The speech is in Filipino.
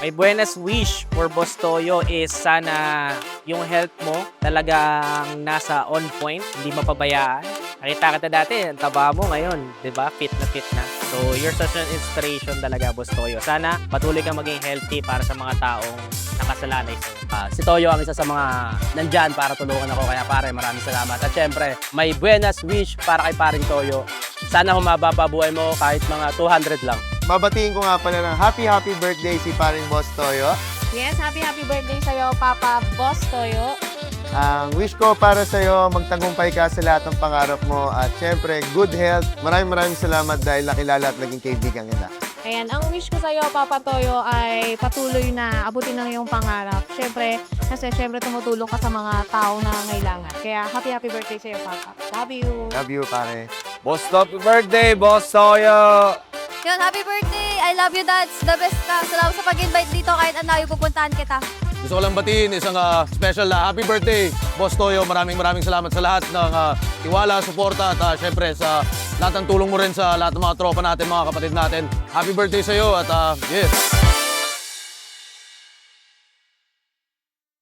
My buenas wish for Boss Toyo is sana yung health mo talagang nasa on point, hindi mapabayaan. Nakita kita dati, ang taba mo ngayon, di ba? Fit na fit na. So, you're such an inspiration talaga, Boss Toyo. Sana patuloy kang maging healthy para sa mga taong nakasalalay sa'yo. Si Toyo ang isa sa mga nandyan para tulungan ako. Kaya pare, maraming salamat. At syempre, may buenas wish para kay paring Toyo. Sana humaba pa buhay mo kahit mga 200 lang. Babatiin ko nga pala ng happy birthday si paring Boss Toyo. Yes, happy birthday sa'yo, Papa Boss Toyo. Ang wish ko para sa'yo, magtagumpay ka sa lahat ng pangarap mo at syempre, good health. Maraming salamat dahil nakilala at naging kaibigan kita. Ayan, ang wish ko sa'yo, Papa Toyo, ay patuloy na abutin ng iyong pangarap. Kasi tumutulong ka sa mga tao na ngailangan. Kaya happy birthday sa'yo, Papa. Love you. Love you, pare. Boss, happy birthday, Boss Toyo! Yun, happy birthday! I love you, Dads. The best ka. Salamat sa pag-invite dito kahit anayo pupuntahan kita. Gusto ko lang batiin isang special na happy birthday, Boss Toyo. Maraming salamat sa lahat ng tiwala, suporta at syempre sa lahat ng tulong mo rin sa lahat ng mga tropa natin, mga kapatid natin. Happy birthday sa iyo at yes!